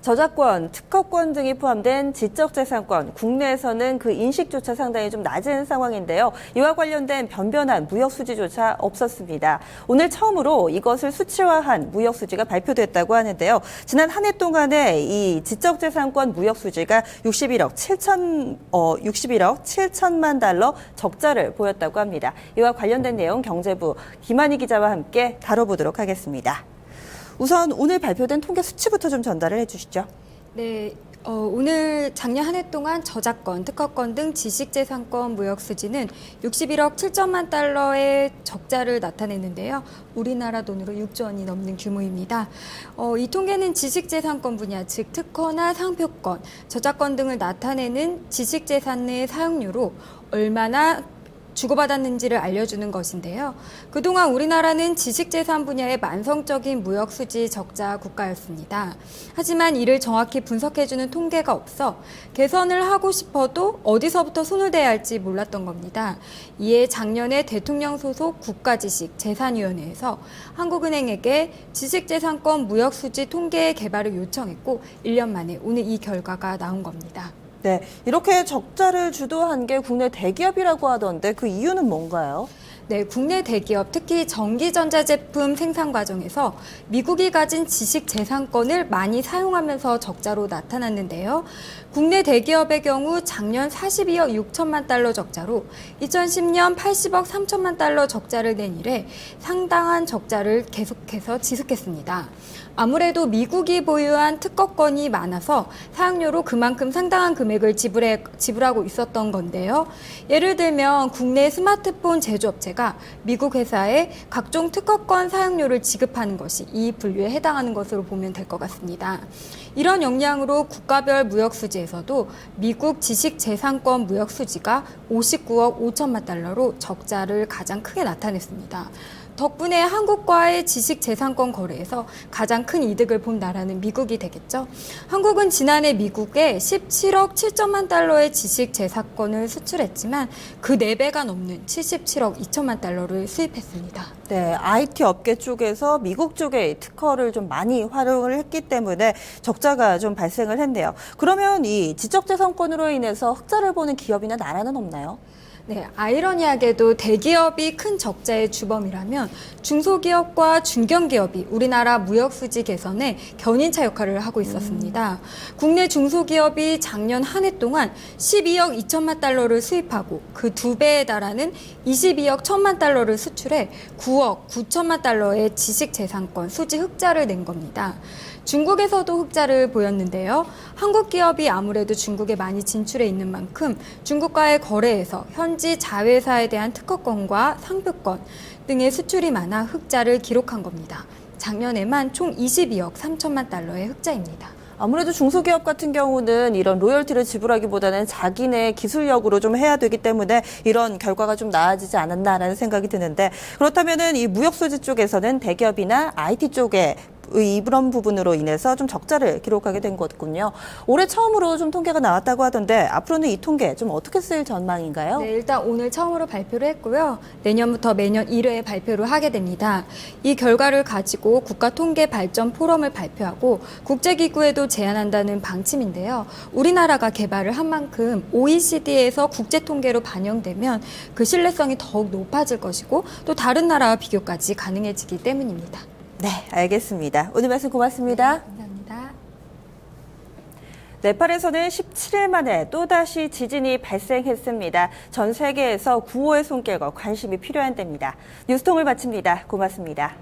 저작권, 특허권 등이 포함된 지적재산권, 국내에서는 그 인식조차 상당히 좀 낮은 상황인데요. 이와 관련된 변변한 무역수지조차 없었습니다. 오늘 처음으로 이것을 수치화한 무역수지가 발표됐다고 하는데요. 지난 한 해 동안에 이 지적재산권 무역수지가 61억 7천만 달러 적자를 보였다고 합니다. 이와 관련된 내용 경제부 김한희 기자와 함께 다뤄보도록 하겠습니다. 우선 오늘 발표된 통계 수치부터 좀 전달을 해주시죠. 네, 오늘 작년 한 해 동안 저작권, 특허권 등 지식재산권 무역수지는 61억 7천만 달러의 적자를 나타냈는데요. 우리나라 돈으로 6조 원이 넘는 규모입니다. 이 통계는 지식재산권 분야, 즉 특허나 상표권, 저작권 등을 나타내는 지식재산의 사용료로 얼마나 주고받았는지를 알려주는 것인데요. 그동안 우리나라는 지식재산 분야의 만성적인 무역수지 적자 국가였습니다. 하지만 이를 정확히 분석해주는 통계가 없어 개선을 하고 싶어도 어디서부터 손을 대야 할지 몰랐던 겁니다. 이에 작년에 대통령 소속 국가지식재산위원회에서 한국은행에게 지식재산권 무역수지 통계 개발을 요청했고 1년 만에 오늘 이 결과가 나온 겁니다. 네, 이렇게 적자를 주도한 게 국내 대기업이라고 하던데 그 이유는 뭔가요? 네, 국내 대기업, 특히 전기전자제품 생산 과정에서 미국이 가진 지식재산권을 많이 사용하면서 적자로 나타났는데요. 국내 대기업의 경우 작년 42억 6천만 달러 적자로 2010년 80억 3천만 달러 적자를 낸 이래 상당한 적자를 계속해서 지속했습니다. 아무래도 미국이 보유한 특허권이 많아서 사용료로 그만큼 상당한 금액을 지불하고 있었던 건데요. 예를 들면 국내 스마트폰 제조업체가 미국 회사에 각종 특허권 사용료를 지급하는 것이 이 분류에 해당하는 것으로 보면 될 것 같습니다. 이런 역량으로 국가별 무역수지에서도 미국 지식재산권 무역수지가 59억 5천만 달러로 적자를 가장 크게 나타냈습니다. 덕분에 한국과의 지식재산권 거래에서 가장 큰 이득을 본 나라는 미국이 되겠죠. 한국은 지난해 미국에 17억 7천만 달러의 지식재산권을 수출했지만 그 4배가 넘는 77억 2천만 달러를 수입했습니다. 네, IT 업계 쪽에서 미국 쪽의 특허를 좀 많이 활용을 했기 때문에 적자가 좀 발생을 했네요. 그러면 이 지적재산권으로 인해서 흑자를 보는 기업이나 나라는 없나요? 네, 아이러니하게도 대기업이 큰 적자의 주범이라면 중소기업과 중견기업이 우리나라 무역수지 개선에 견인차 역할을 하고 있었습니다. 국내 중소기업이 작년 한 해 동안 12억 2천만 달러를 수입하고 그 2배에 달하는 22억 1천만 달러를 수출해 9억 9천만 달러의 지식재산권 수지 흑자를 낸 겁니다. 중국에서도 흑자를 보였는데요. 한국 기업이 아무래도 중국에 많이 진출해 있는 만큼 중국과의 거래에서 현지 자회사에 대한 특허권과 상표권 등의 수출이 많아 흑자를 기록한 겁니다. 작년에만 총 22억 3천만 달러의 흑자입니다. 아무래도 중소기업 같은 경우는 이런 로열티를 지불하기보다는 자기네 기술력으로 좀 해야 되기 때문에 이런 결과가 좀 나아지지 않았나라는 생각이 드는데, 그렇다면은 이 무역수지 쪽에서는 대기업이나 IT 쪽에 이런 부분으로 인해서 좀 적자를 기록하게 된 거군요. 올해 처음으로 좀 통계가 나왔다고 하던데 앞으로는 이 통계 좀 어떻게 쓰일 전망인가요? 네, 일단 오늘 처음으로 발표를 했고요. 내년부터 매년 1회 발표를 하게 됩니다. 이 결과를 가지고 국가통계발전포럼을 발표하고 국제기구에도 제안한다는 방침인데요. 우리나라가 개발을 한 만큼 OECD에서 국제통계로 반영되면 그 신뢰성이 더욱 높아질 것이고 또 다른 나라와 비교까지 가능해지기 때문입니다. 네, 알겠습니다. 오늘 말씀 고맙습니다. 네, 감사합니다. 네팔에서는 17일 만에 또다시 지진이 발생했습니다. 전 세계에서 구호의 손길과 관심이 필요한 때입니다. 뉴스통을 마칩니다. 고맙습니다.